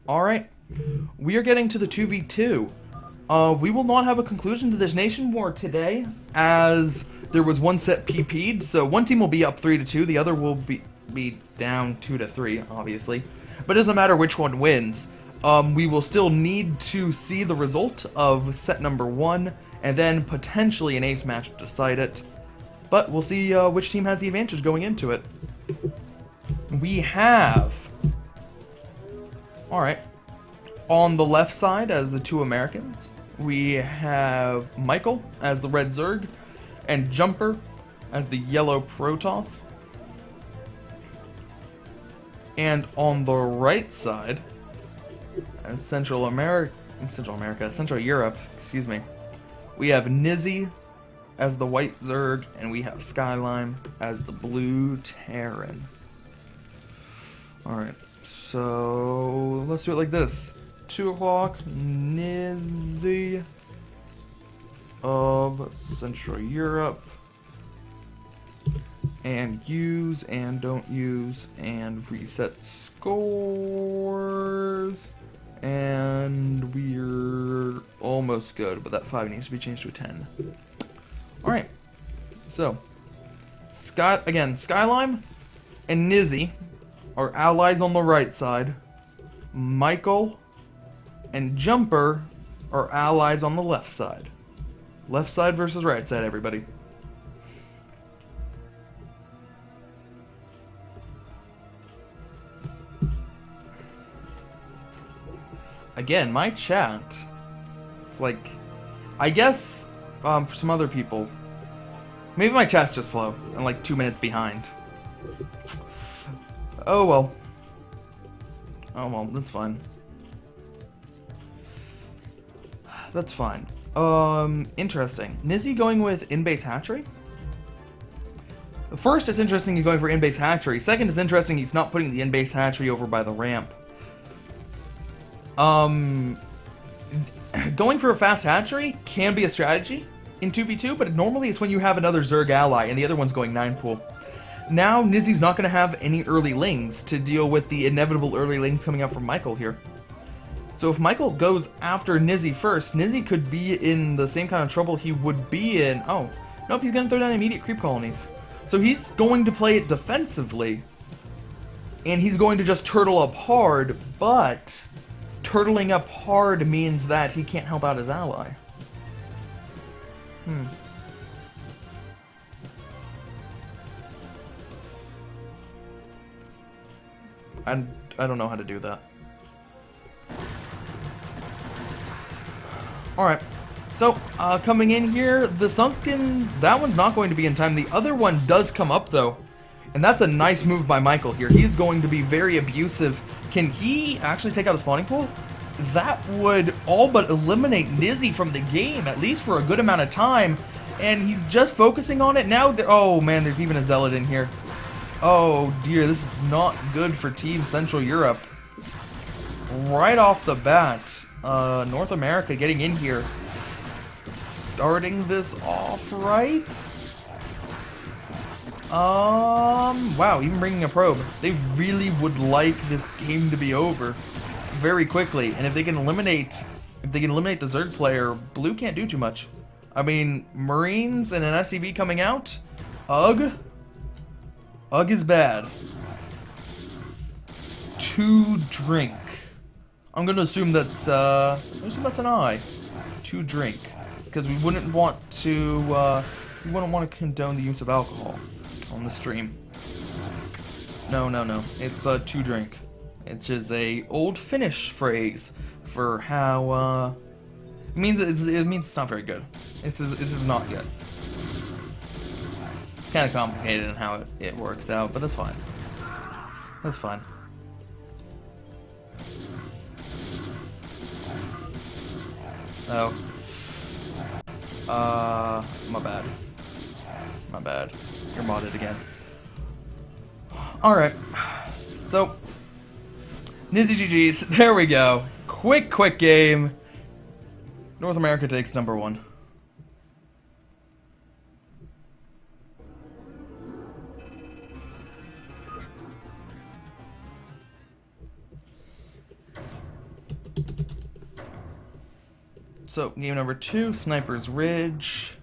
Alright, we are getting to the 2v2. We will not have a conclusion to this nation war today, as there was one set PP'd, so one team will be up 3-2, the other will be down 2-3, obviously. But it doesn't matter which one wins. We will still need to see the result of set number 1, and then potentially an ace match to decide it. But we'll see which team has the advantage going into it. We have... Alright. On the left side, as the two Americans, we have Michael as the red Zerg, and Jumper as the yellow Protoss. And on the right side, as Central Europe, excuse me, we have Nizzy as the white Zerg, and we have skzlime as the blue Terran. Alright, so let's do it like this. 2 o'clock, Nizzy of Central Europe, and use and don't use, and reset scores, and we're almost good, but that 5 needs to be changed to a 10. Alright, so, skzlime and Nizzy are allies on the right side. Michael and Jumper are allies on the left side. Left side versus right side, everybody. Again, my chat, it's like, I guess, for some other people, maybe my chat's just slow and like 2 minutes behind. Oh well. Oh well, that's fine. That's fine. Interesting. Nizzy going with in-base hatchery? First, it's interesting he's going for in-base hatchery. Second, it's interesting he's not putting the in-base hatchery over by the ramp. Going for a fast hatchery can be a strategy in 2v2, but normally it's when you have another Zerg ally and the other one's going 9 pool. Now, Nizzy's not going to have any early lings to deal with the inevitable early lings coming up from Michael here. So if Michael goes after Nizzy first, Nizzy could be in the same kind of trouble he would be in... Oh, nope, he's going to throw down immediate creep colonies. So he's going to play it defensively, and he's going to just turtle up hard, but turtling up hard means that he can't help out his ally. I don't know how to do that. Alright, so, coming in here, the sunken, that one's not going to be in time. The other one does come up, though, and that's a nice move by Michael here. He's going to be very abusive. Can he actually take out a spawning pool? That would all but eliminate Nizzy from the game, at least for a good amount of time, and he's just focusing on it now. Oh man, there's even a zealot in here. Oh dear, this is not good for Team Central Europe. Right off the bat, North America getting in here. Starting this off right. Wow, even bringing a probe. They really would like this game to be over very quickly, and if they can eliminate the Zerg player, blue can't do too much. I mean, Marines and an SCV coming out. Ugh is bad. To drink. I'm gonna assume that's an I. To drink, because we wouldn't want to condone the use of alcohol on the stream. No. It's to drink. It's just a old Finnish phrase for how it means it's not very good. This is not good. It's kind of complicated in how it works out, but that's fine. That's fine. Oh. My bad. My bad. You're modded again. Alright. So, Nizzy GG's. There we go. Quick game. North America takes number 1. So, game number 2, Sniper's Ridge.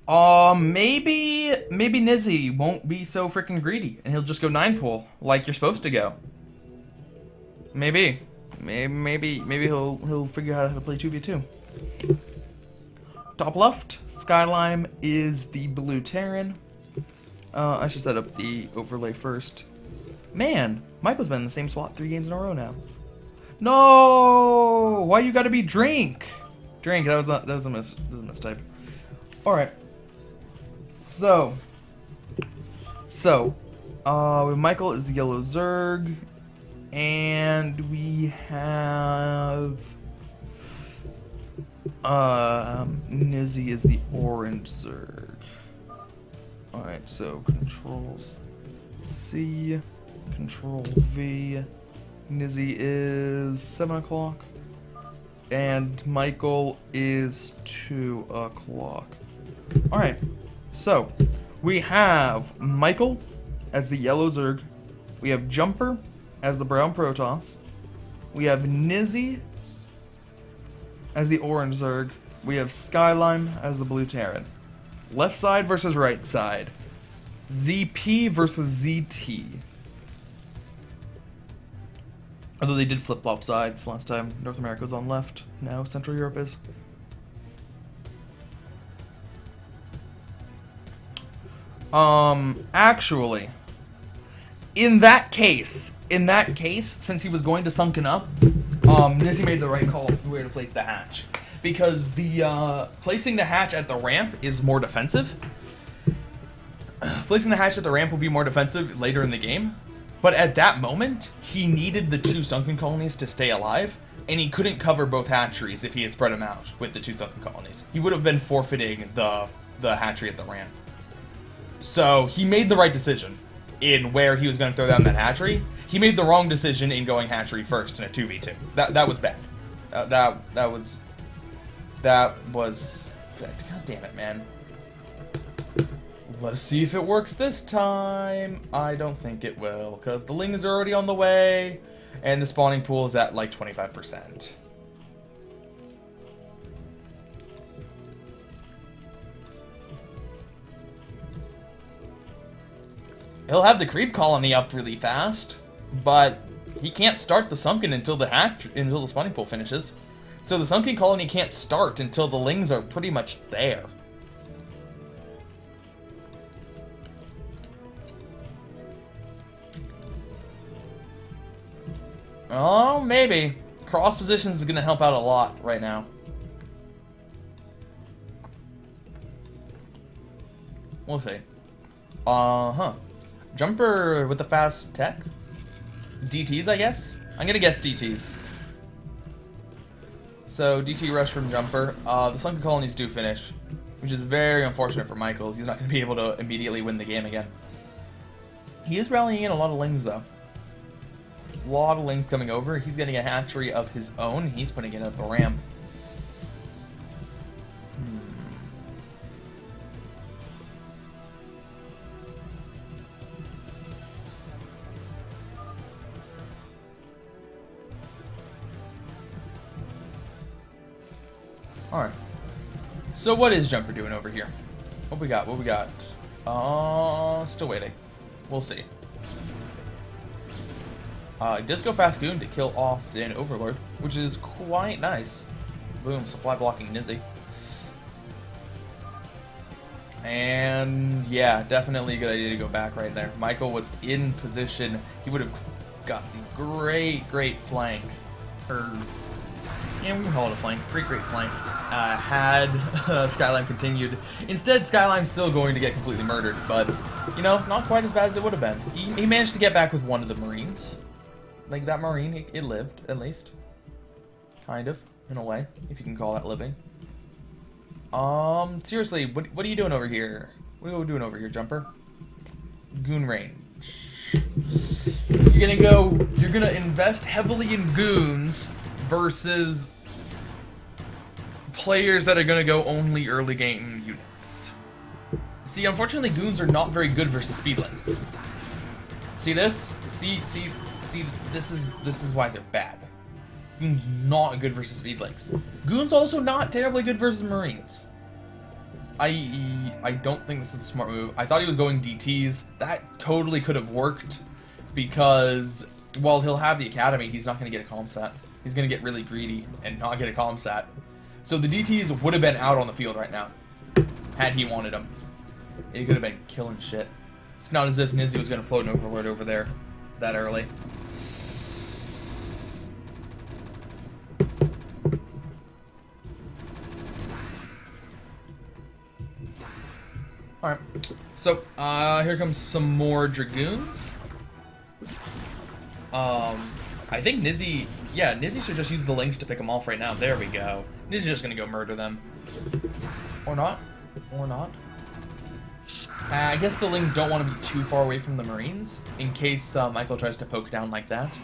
Maybe Nizzy won't be so freaking greedy, and he'll just go 9-pool, like you're supposed to go. Maybe he'll figure out how to play 2v2. Top left, skzlime is the blue Terran. I should set up the overlay first. Man, Michael's been in the same spot 3 games in a row now. No! Why you gotta be drink? Drink. That was a mistype. All right. So, Michael is the yellow Zerg, and we have Nizzy is the orange Zerg. All right. So Control C, Control V. Nizzy is 7 o'clock, and Michael is 2 o'clock. Alright, so we have Michael as the yellow Zerg, we have Jumper as the brown Protoss, we have Nizzy as the orange Zerg, we have skzlime as the blue Terran. Left side versus right side. ZP versus ZT. Although they did flip-flop sides last time. North America was on left. Now Central Europe is. Actually, in that case, since he was going to sunken up, Nizzy made the right call where to place the hatch. Because the, placing the hatch at the ramp is more defensive. Placing the hatch at the ramp will be more defensive later in the game. But at that moment, he needed the 2 sunken colonies to stay alive, and he couldn't cover both hatcheries if he had spread them out with the 2 sunken colonies. He would have been forfeiting the hatchery at the ramp. So he made the right decision in where he was going to throw down that hatchery. He made the wrong decision in going hatchery first in a 2v2. That was bad. That was bad. God damn it, man. Let's see if it works this time. I don't think it will, because the lings are already on the way, and the spawning pool is at like 25%. He'll have the creep colony up really fast, but he can't start the sunken until the spawning pool finishes. So the sunken colony can't start until the lings are pretty much there. Oh, maybe. Cross positions is going to help out a lot right now. We'll see. Jumper with the fast tech? DTs, I guess? I'm going to guess DTs. So, DT rush from Jumper. The sunken colonies do finish, which is very unfortunate for Michael. He's not going to be able to immediately win the game again. He is rallying in a lot of lings, though. A lot of lings coming over. He's getting a hatchery of his own. He's putting it at the ramp. Alright. So what is Jumper doing over here? What we got? What we got? Still waiting. We'll see. Disco Fast Goon to kill off an Overlord, which is quite nice. Boom, supply blocking Nizzy. And yeah, definitely a good idea to go back right there. Michael was in position. He would have got the great flank. Yeah, we can call it a flank. Great flank. Had skzlime continued. Instead, skzlime's still going to get completely murdered, but, you know, not quite as bad as it would have been. He managed to get back with one of the Marines. Like, that Marine, it lived, at least. Kind of, in a way, if you can call that living. Seriously, what are you doing over here? What are you doing over here, Jumper? Goon range. You're gonna invest heavily in goons versus players that are gonna go only early game units. See, unfortunately, goons are not very good versus speedlings. See this? See, this is why they're bad. Goon's not good versus speedlings. Goon's also not terribly good versus Marines. I don't think this is a smart move. I thought he was going DTs. That totally could have worked because while he'll have the academy, he's not going to get a comm set. He's going to get really greedy and not get a comm set. So the DTs would have been out on the field right now had he wanted them. He could have been killing shit. It's not as if Nizzy was going to float an overlord over there that early. Alright, so here comes some more Dragoons. I think Nizzy, yeah, Nizzy should just use the links to pick them off right now. There we go. Nizzy's just gonna go murder them. Or not. Or not. I guess the Lings don't want to be too far away from the Marines, in case Michael tries to poke down like that.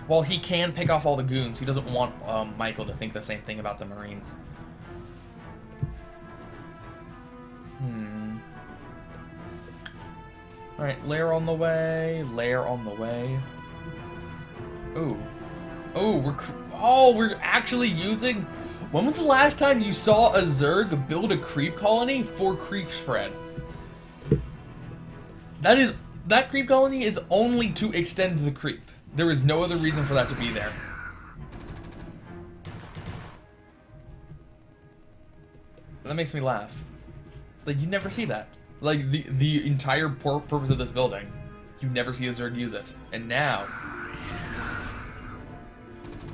While he can pick off all the goons, he doesn't want Michael to think the same thing about the Marines. Alright, lair on the way, lair on the way. Ooh. Oh, we're actually using... When was the last time you saw a Zerg build a creep colony for creep spread? That creep colony is only to extend the creep. There is no other reason for that to be there. That makes me laugh. Like, you never see that. Like, the entire purpose of this building, you never see a Zerg use it. And now...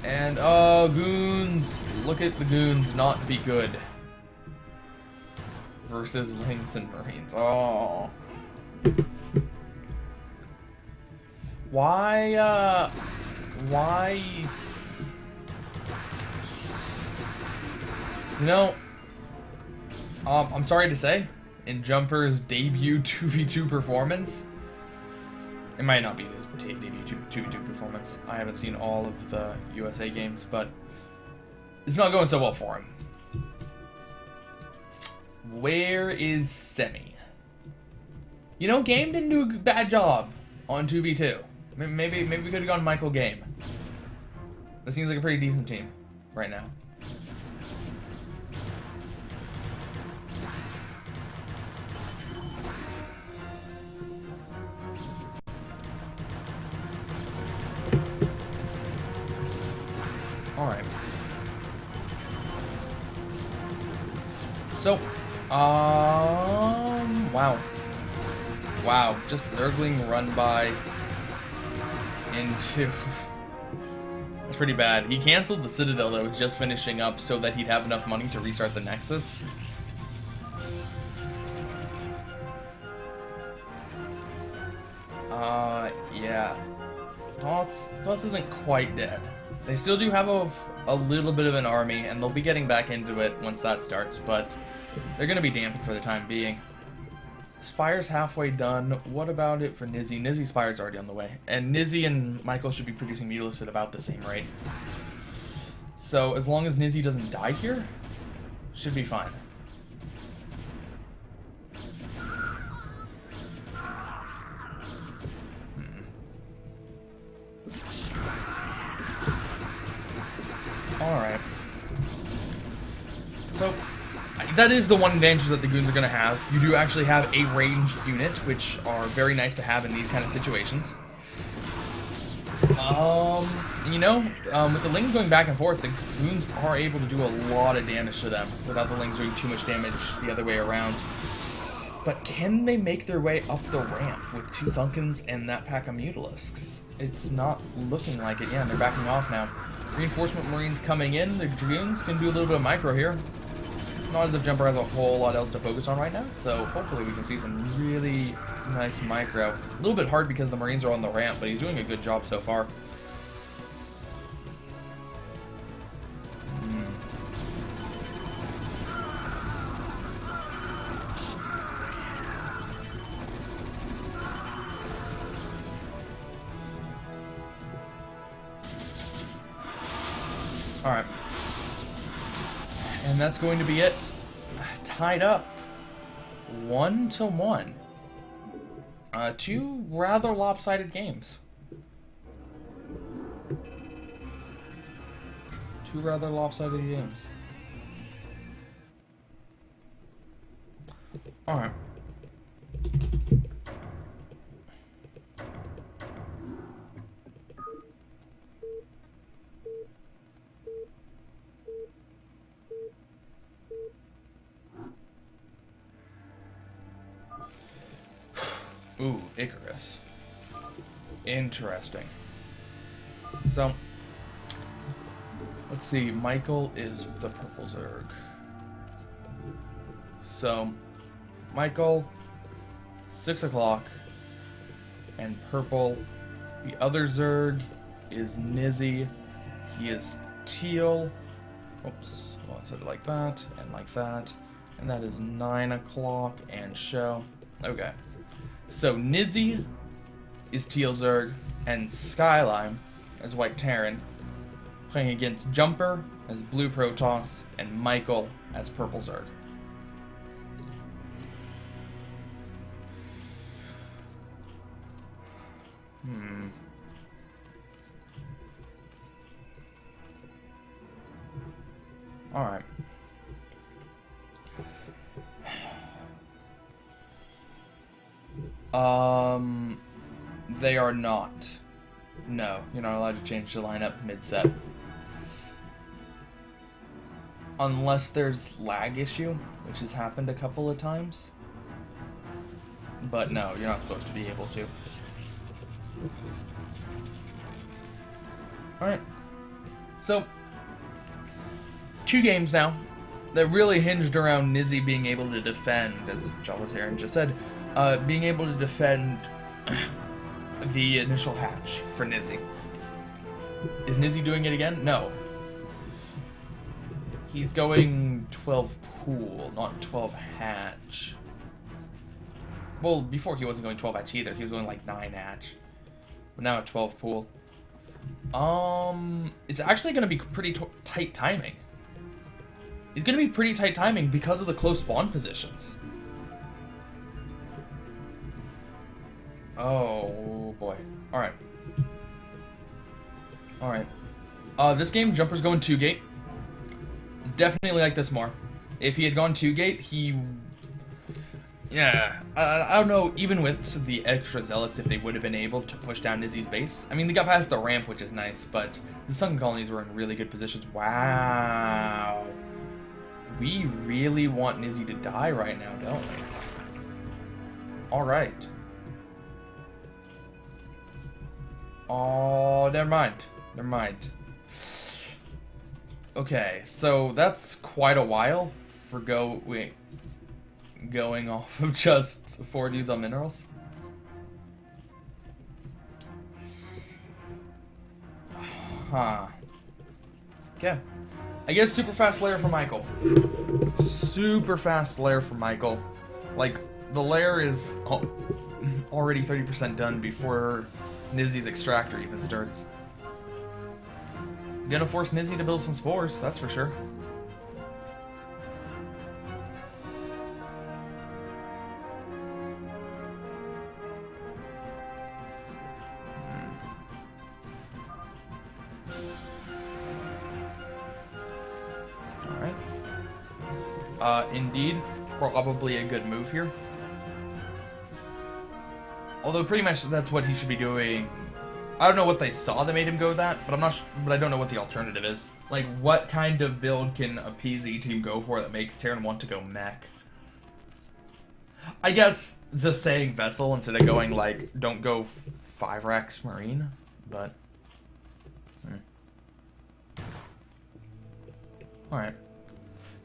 And, oh, goons! Look at the goons not be good. Versus Lings and Marines. Oh. Why? You know, I'm sorry to say, in Jumper's debut 2v2 performance, it might not be his debut 2v2 performance. I haven't seen all of the USA games, but it's not going so well for him. Where is Semi? You know, Game didn't do a bad job on 2v2. Maybe we could have gone Michael Game. That seems like a pretty decent team right now. Alright. So, wow. Wow, just Zergling run by into... It's pretty bad. He canceled the Citadel that was just finishing up so that he'd have enough money to restart the Nexus. Yeah. Plus isn't quite dead. They still do have a little bit of an army, and they'll be getting back into it once that starts, but they're going to be dampened for the time being. Spire's halfway done. What about it for Nizzy? Nizzy Spire's already on the way. And Nizzy and Michael should be producing Mutalisk at about the same rate. So as long as Nizzy doesn't die here, should be fine. Alright. So, that is the one advantage that the goons are going to have. You do actually have a ranged unit, which are very nice to have in these kind of situations. You know, with the Lings going back and forth, the goons are able to do a lot of damage to them without the Lings doing too much damage the other way around. But can they make their way up the ramp with 2 Sunkens and that pack of Mutalisks? It's not looking like it. Yeah, they're backing off now. Reinforcement Marines coming in. The Dragoons can do a little bit of micro here. Not as if Jumper has a whole lot else to focus on right now, so hopefully we can see some really nice micro. A little bit hard because the Marines are on the ramp, but he's doing a good job so far. Alright. And that's going to be it. Tied up 1-1. 2 rather lopsided games. Two rather lopsided games. Alright. Ooh, Icarus. Interesting. So, let's see. Michael is the purple Zerg. So, Michael, 6 o'clock, and purple. The other Zerg is Nizzy. He is teal. Oops. Well, I said it like that, and like that. And that is 9 o'clock and show. Okay. So, Nizzy is teal Zerg, and skzlime as white Terran, playing against Jumper as blue Protoss, and Michael as purple Zerg. Alright. They are not. No, you're not allowed to change the lineup mid-set. Unless there's lag issue, which has happened a couple of times. But no, you're not supposed to be able to. Alright. So, 2 games now that really hinged around Nizzy being able to defend, as Jawless Aaron just said, being able to defend the initial hatch for Nizzy. Is Nizzy doing it again? No. He's going 12 pool, not 12 hatch. Well, before he wasn't going 12 hatch either. He was going like 9 hatch. But now at 12 pool. It's actually going to be pretty tight timing. It's going to be pretty tight timing because of the close spawn positions. Oh boy. Alright. Alright. This game, Jumper's going 2-gate. Definitely like this more. If he had gone 2-gate, he... Yeah, I don't know, even with the extra zealots, if they would have been able to push down Nizzy's base. I mean, they got past the ramp, which is nice, but the sunken colonies were in really good positions. Wow. We really want Nizzy to die right now, don't we? Alright. Oh, never mind. Never mind. Okay, so that's quite a while for going off of just 4 dudes on minerals. Huh. Okay. I guess super fast lair for Michael. Super fast lair for Michael. Like, the lair is already 30% done before Nizzy's extractor even starts. Gonna force Nizzy to build some spores, that's for sure. Alright. Indeed, probably a good move here. Although pretty much that's what he should be doing. I don't know what they saw that made him go that, but but I don't know what the alternative is. Like, what kind of build can a PZ team go for that makes Terran want to go mech? I guess just saying Vessel instead of going, like, don't go 5-Rax Marine, but... Alright.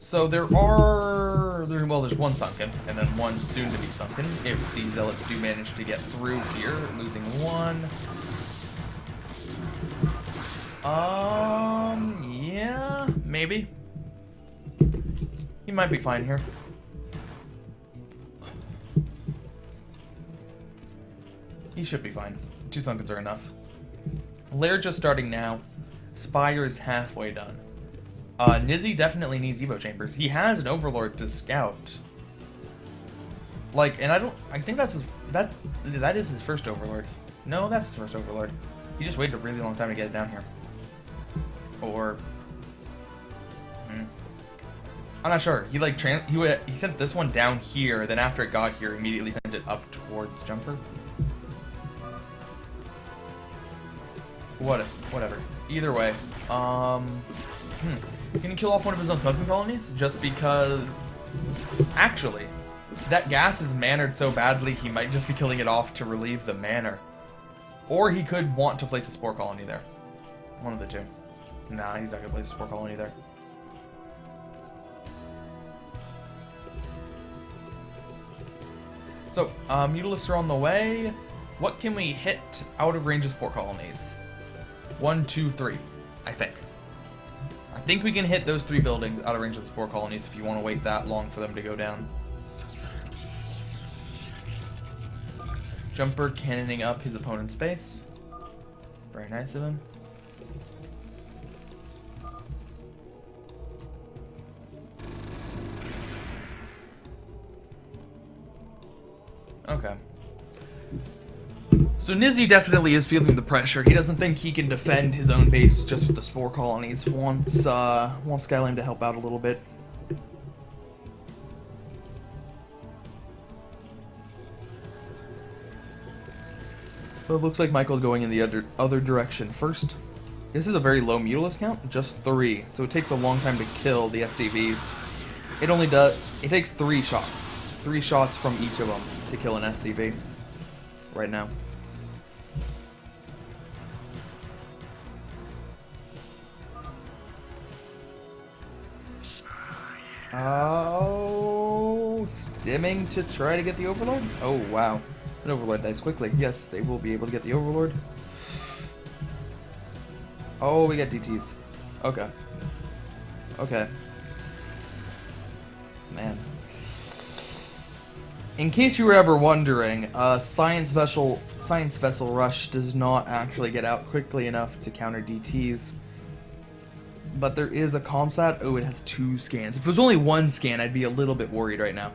So there's one sunken, and then one soon to be sunken, if the Zealots do manage to get through here, losing one. Yeah, maybe. He might be fine here. He should be fine. 2 sunkens are enough. Lair just starting now. Spire is halfway done. Nizzy definitely needs Evo Chambers. He has an Overlord to scout. Like, and I think that is his first Overlord. No, that's his first Overlord. He just waited a really long time to get it down here. Or, I'm not sure. He like he sent this one down here, then after it got here, immediately sent it up towards Jumper. Whatever. Either way, can he kill off one of his own smoking colonies? Just because, actually, that gas is mannered so badly, he might just be killing it off to relieve the manner. Or he could want to place a spore colony there. One of the two. Nah, he's not gonna place a spore colony there. So, Mutalisks are on the way. What can we hit out of range of spore colonies? 1, 2, 3, I think. I think we can hit those 3 buildings out of range of the spore colonies if you want to wait that long for them to go down. Jumper cannoning up his opponent's base. Very nice of him. Okay. So Nizzy definitely is feeling the pressure. He doesn't think he can defend his own base just with the spore colonies. Wants skzlime to help out a little bit. But it looks like Michael's going in the other direction first. This is a very low Mutalisk count, just 3, so it takes a long time to kill the SCVs. It takes 3 shots. 3 shots from each of them to kill an SCV right now. Oh, stimming to try to get the Overlord? Oh, wow. An Overlord dies quickly. Yes, they will be able to get the Overlord. Oh, we got DTs. Okay. Okay. Man. In case you were ever wondering, Science Vessel Rush does not actually get out quickly enough to counter DTs. But there is a comsat. Oh, it has 2 scans. If it was only 1 scan, I'd be a little bit worried right now.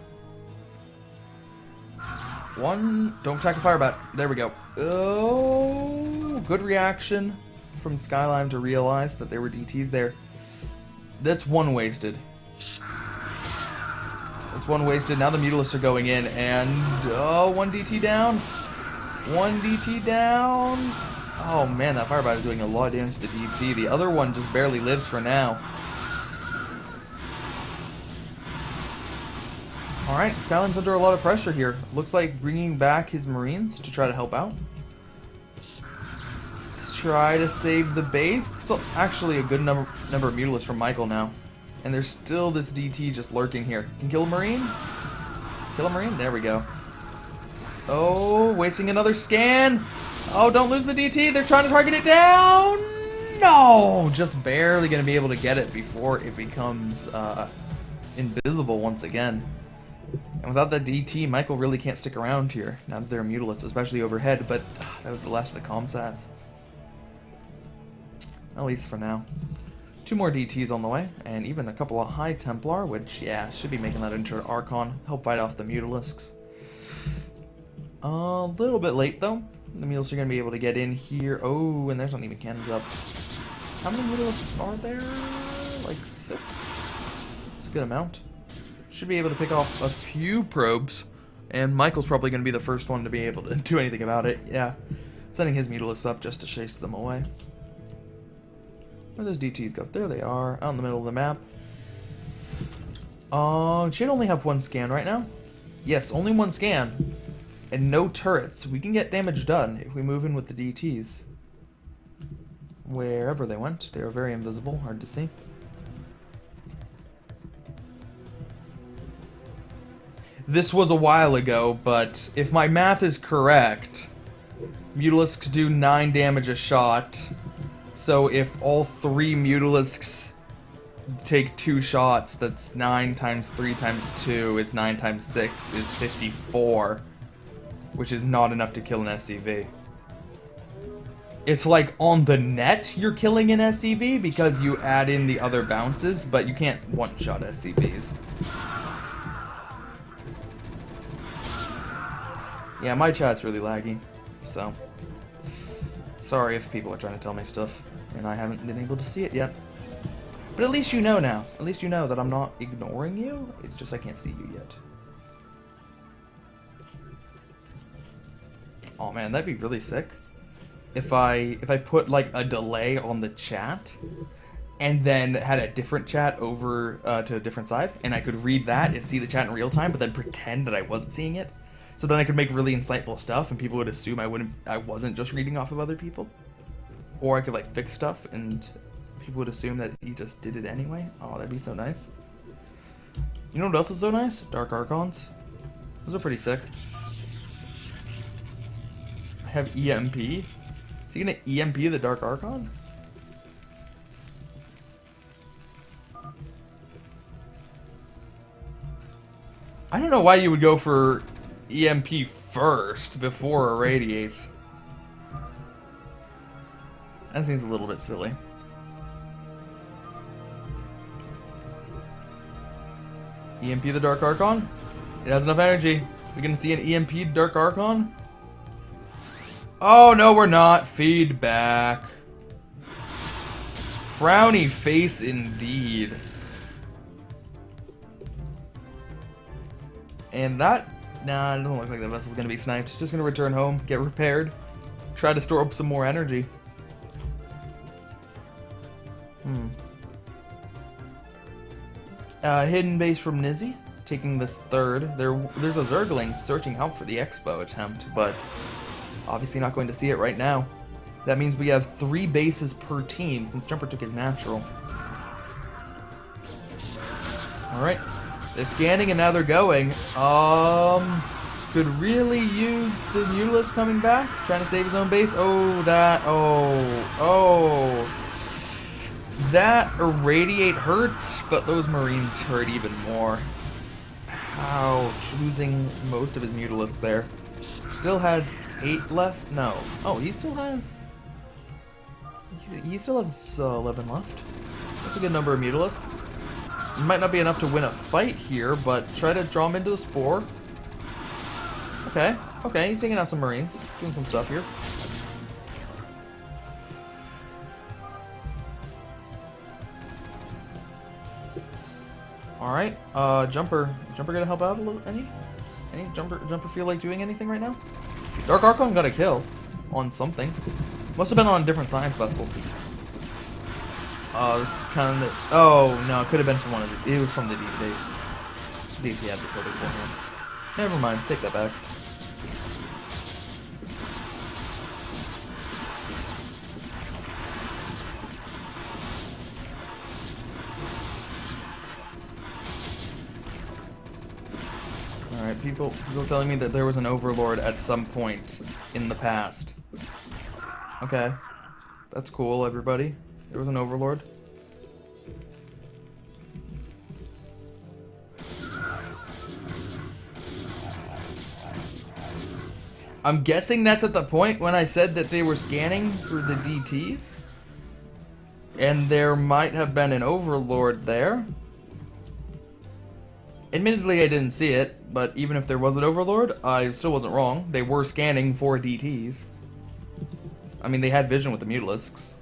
1. Don't attack a firebat. There we go. Oh, good reaction from skzlime to realize that there were DTs there. That's 1 wasted. That's 1 wasted. Now the Mutalisks are going in, and oh, 1 DT down. 1 DT down. Oh man, that firebite is doing a lot of damage to the DT. The other one just barely lives for now. Alright, skzlime's under a lot of pressure here. Looks like bringing back his Marines to try to help out. Let's try to save the base. It's actually a good number of Mutalisks from Michael now. And there's still this DT just lurking here. Can kill a Marine? Kill a Marine? There we go. Oh, wasting another scan. Oh, don't lose the DT. They're trying to target it down. No! Just barely going to be able to get it before it becomes invisible once again. And without that DT, Michael really can't stick around here. Now that they're Mutalisks, especially overhead. But that was the last of the comsats. At least for now. 2 more DTs on the way, and even a couple of High Templar, which, yeah, should be making that into an Archon. Help fight off the Mutalisks. A little bit late, though. The Mutalisks are going to be able to get in here. Oh, and there's not even cannons up. How many Mutalisks are there? Like 6? That's a good amount. Should be able to pick off a few probes, and Michael's probably going to be the first one to be able to do anything about it. Yeah, sending his Mutalisks up just to chase them away. Where those DTs go? There they are, out in the middle of the map. Should only have 1 scan right now. Yes, only 1 scan. And no turrets. We can get damage done if we move in with the DTs. Wherever they went, they were very invisible, hard to see. This was a while ago, but if my math is correct, Mutalisks do 9 damage a shot. So if all 3 Mutalisks take 2 shots, that's 9 times 3 times 2 is 9 times 6 is 54, which is not enough to kill an SCV. It's like on the net you're killing an SCV because you add in the other bounces, but you can't one-shot SCVs. Yeah, my chat's really laggy, so sorry if people are trying to tell me stuff and I haven't been able to see it yet. But at least you know now. At least you know that I'm not ignoring you. It's just I can't see you yet. Oh man, that'd be really sick. If I put like a delay on the chat and then had a different chat over to a different side, and I could read that and see the chat in real time, but then pretend that I wasn't seeing it. So then I could make really insightful stuff, and people would assume I wasn't just reading off of other people. Or I could like fix stuff, and people would assume that he just did it anyway. Oh, that'd be so nice. You know what else is so nice? Dark Archons. Those are pretty sick. I have EMP. Is he gonna EMP the Dark Archon? I don't know why you would go for EMP first before Irradiate. That seems a little bit silly. EMP the Dark Archon? It has enough energy. We're gonna see an EMP Dark Archon? Oh, no, we're not. Feedback. Frowny face indeed. And that... Nah, it doesn't look like that vessel's gonna be sniped. Just gonna return home, get repaired, try to store up some more energy. Hidden base from Nizzy, taking this third. There's a Zergling searching out for the Expo attempt, but obviously not going to see it right now. That means we have 3 bases per team since Jumper took his natural. Alright. They're scanning and now they're going. Could really use the Mutalisk coming back, trying to save his own base. Oh, that Irradiate hurt, but those Marines hurt even more. Ouch, losing most of his Mutalisk there. Still has 8 left? No. Oh, he still has 11 left. That's a good number of Mutalisks. It might not be enough to win a fight here, but try to draw him into the Spore. Okay, he's taking out some Marines, doing some stuff here. Alright, Jumper gonna help out a little? Any Jumper feel like doing anything right now? Dark Archon got a kill on something. Must have been on a different science vessel. This kind of... Oh, no, it could have been from one of the... It was from the DT. DT had recorded for him. Never mind, take that back. Alright, people telling me that there was an Overlord at some point in the past. Okay. That's cool, everybody. There was an Overlord. I'm guessing that's at the point when I said that they were scanning for the DTs. And there might have been an Overlord there. Admittedly, I didn't see it, but even if there was an Overlord, I still wasn't wrong. They were scanning for DTs. I mean, they had vision with the Mutalisks.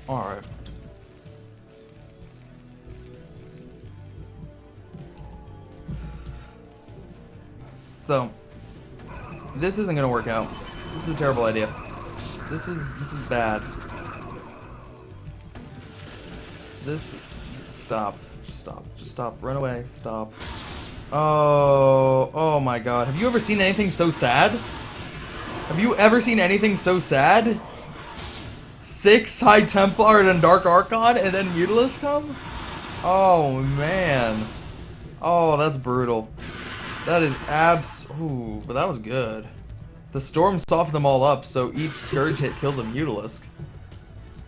Alright. So, this isn't gonna work out. This is a terrible idea. This is bad. Stop. Just stop. Run away. Stop. Oh my god. Have you ever seen anything so sad? Have you ever seen anything so sad? 6 High Templar and Dark Archon and then Mutalisk come? Oh man. Oh, that's brutal. That is ooh, but that was good. The storm softened them all up, so each Scourge hit kills a Mutalisk.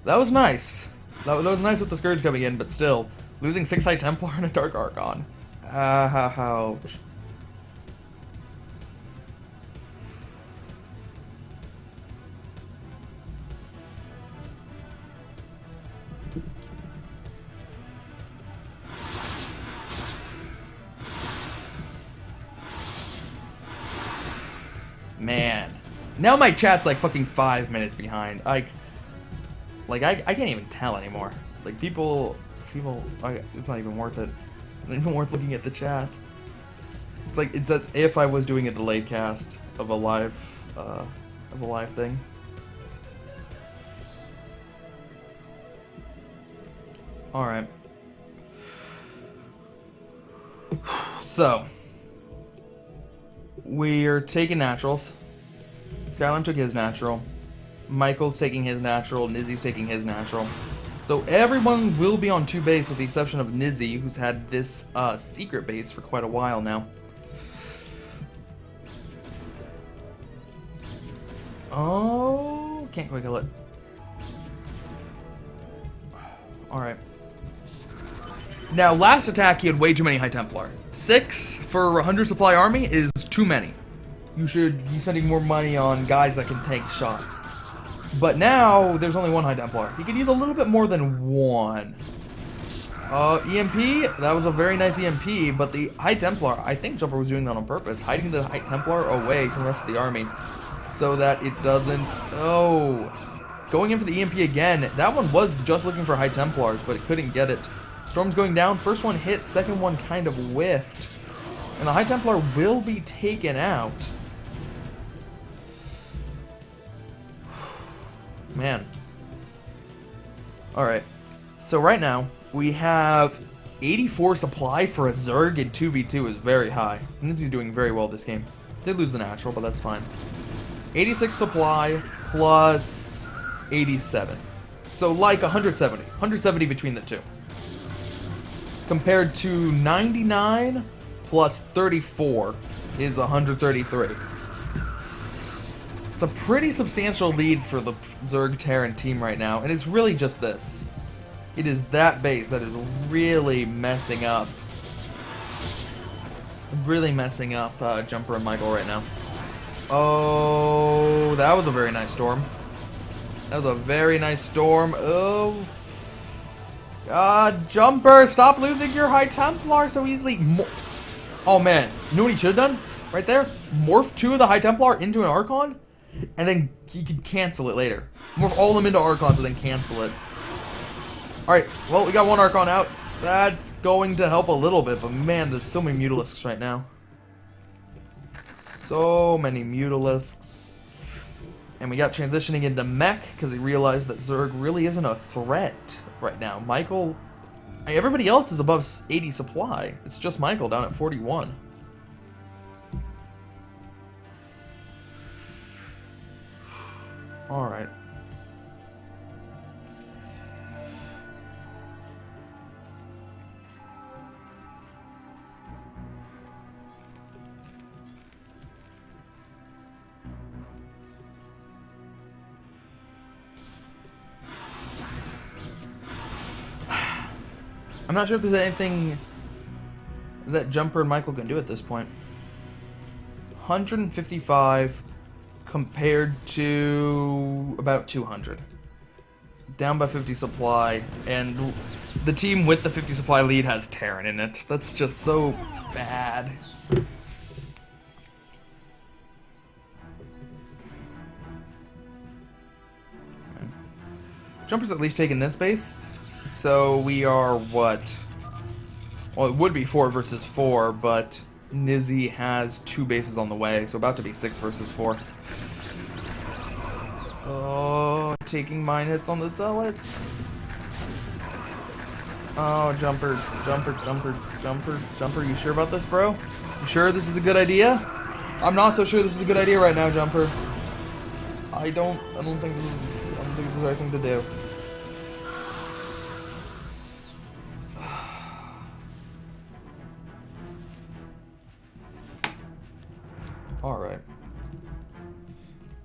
That was nice. That was nice with the Scourge coming in, but still, losing 6 High Templar and a Dark Archon. Ouch. Man. Now my chat's like fucking 5 minutes behind. I can't even tell anymore. Like people, it's not even worth it. It's not even worth looking at the chat. It's like it's as if I was doing a delayed cast of a live thing. All right. So we're taking naturals. Skylime took his natural. Michael's taking his natural. Nizzy's taking his natural. So everyone will be on 2 base with the exception of Nizzy, who's had this secret base for quite a while now. Oh, can't quite kill it. Alright. Now, last attack, he had way too many High Templar. 6 for a 100 supply army is too many. You should be spending more money on guys that can take shots. But now, there's only 1 High Templar. He can use a little bit more than 1. EMP, that was a very nice EMP, but the High Templar, I think Jumper was doing that on purpose, hiding the High Templar away from the rest of the army so that it doesn't... Oh, going in for the EMP again. That one was just looking for High Templars, but it couldn't get it. Storm's going down. First one hit, second one kind of whiffed. And the High Templar will be taken out. Man. Alright. So right now, we have 84 supply for a Zerg in 2v2 is very high. And this is doing very well this game. Did lose the natural, but that's fine. 86 supply plus 87. So like 170. 170 between the two. Compared to 99 plus 34 is 133. It's a pretty substantial lead for the Zerg Terran team right now, and it's really just this. It is that base that is really messing up. Jumper and Michael right now. Oh, that was a very nice storm. That was a very nice storm. Oh. God, Jumper, stop losing your High Templar so easily. Oh man, you know what he should have done? Right there? Morph 2 of the High Templar into an Archon, and then he can cancel it later. Morph all of them into Archons and then cancel it. Alright, well, we got 1 Archon out. That's going to help a little bit, but man, there's so many Mutalisks right now. So many Mutalisks. And we got transitioning into Mech, because he realized that Zerg really isn't a threat right now. Michael... Everybody else is above 80 supply. It's just Michael down at 41. Alright. I'm not sure if there's anything that Jumper and Michael can do at this point. 155 compared to about 200. Down by 50 supply, and the team with the 50 supply lead has Terran in it. That's just so bad. Jumper's at least taking this base. So we are what? Well, it would be 4 versus 4, but Nizzy has 2 bases on the way, so about to be 6 versus 4. Oh, taking mine hits on the Zealots. Oh, Jumper, you sure about this, bro? You sure this is a good idea? I'm not so sure this is a good idea right now, Jumper. I don't think this is the right thing to do.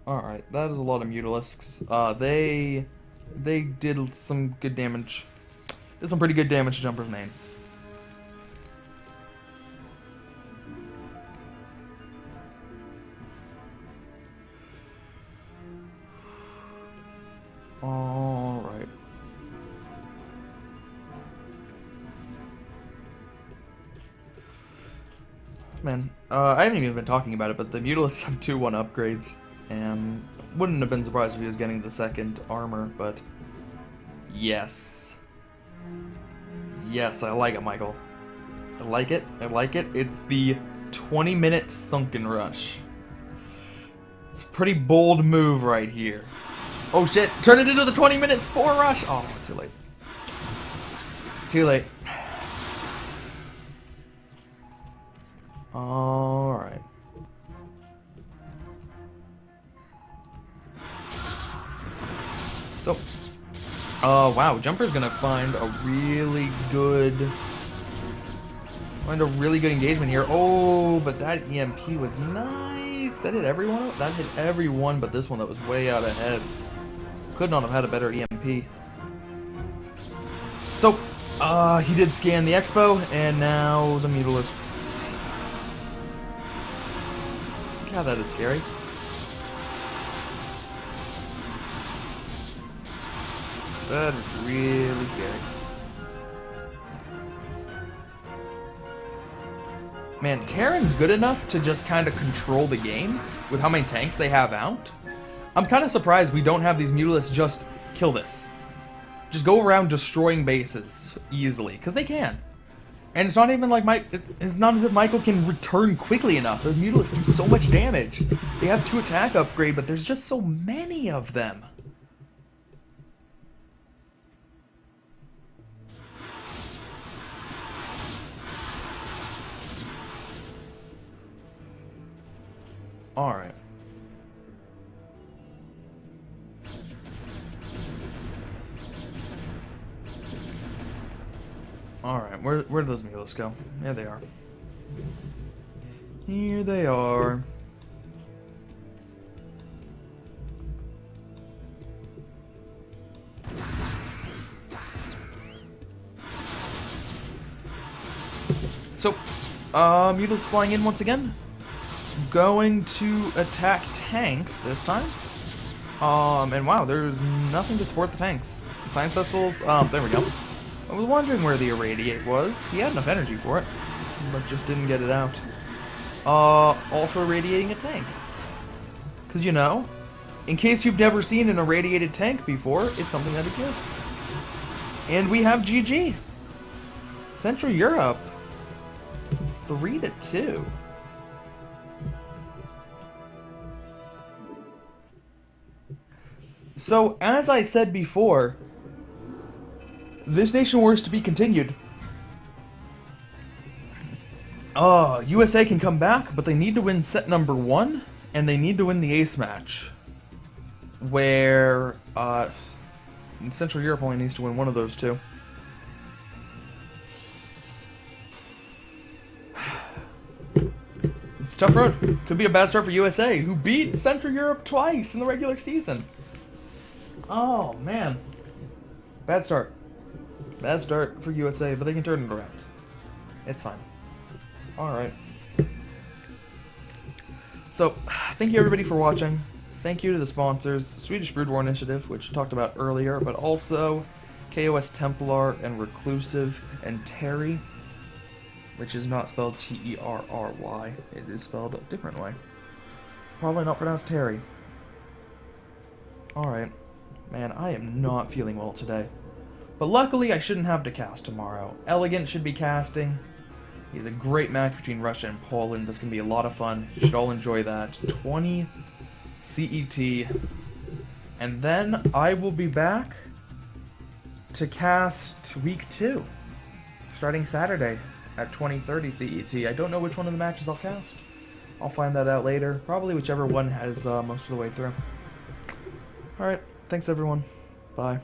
Alright, that is a lot of Mutalisks. They did some good damage. Did some pretty good damage to Jumper's main. Alright. Man, I haven't even been talking about it, but the Mutalists have 2-1 upgrades, and wouldn't have been surprised if he was getting the second armor, but yes. Yes, I like it, Michael. I like it, I like it. It's the 20-minute Sunken Rush. It's a pretty bold move right here. Oh shit, turn it into the 20-minute Spore Rush! Oh, too late. Too late. Alright. So, wow, Jumper's gonna find a really good engagement here. Oh, but that EMP was nice. That hit everyone. That hit everyone, but this one that was way out ahead. Could not have had a better EMP. So, he did scan the Expo, and now the Mutalists. God, that is scary. That is really scary. Man, Terran's good enough to just kind of control the game with how many tanks they have out. I'm kind of surprised we don't have these Mutalists just kill this. Just go around destroying bases easily, because they can. And it's not even like it's not as if Michael can return quickly enough. Those Mutalists do so much damage. They have 2 attack upgrade, but there's just so many of them. Alright. Alright, where do those Mutalists go? There they are. Here they are. So, Mutalists flying in once again. Going to attack tanks this time. And wow, there's nothing to support the tanks. Science vessels, there we go. I was wondering where the Irradiate was. He had enough energy for it, but just didn't get it out. Also irradiating a tank. Because, you know, in case you've never seen an irradiated tank before, it's something that exists. And we have GG. Central Europe. 3-2. So, as I said before, this Nation War is to be continued. USA can come back, but they need to win set number 1, and they need to win the ace match. Where, Central Europe only needs to win one of those 2. It's a tough road. Could be a bad start for USA, who beat Central Europe twice in the regular season. Oh, man. Bad start. Bad start for USA, but they can turn it around. It's fine. Alright. So, thank you everybody for watching. Thank you to the sponsors, Swedish Brood War Initiative, which I talked about earlier, but also KOS Templar and Reclusive and Terry, which is not spelled T-E-R-R-Y. It is spelled a different way. Probably not pronounced Terry. Alright. Man, I am not feeling well today. But luckily, I shouldn't have to cast tomorrow. Elegant should be casting. He's a great match between Russia and Poland. This can be a lot of fun. You should all enjoy that. 20 CET. And then I will be back to cast week 2. Starting Saturday at 20:30 CET. I don't know which one of the matches I'll cast. I'll find that out later. Probably whichever one has most of the way through. Alright. Thanks, everyone. Bye.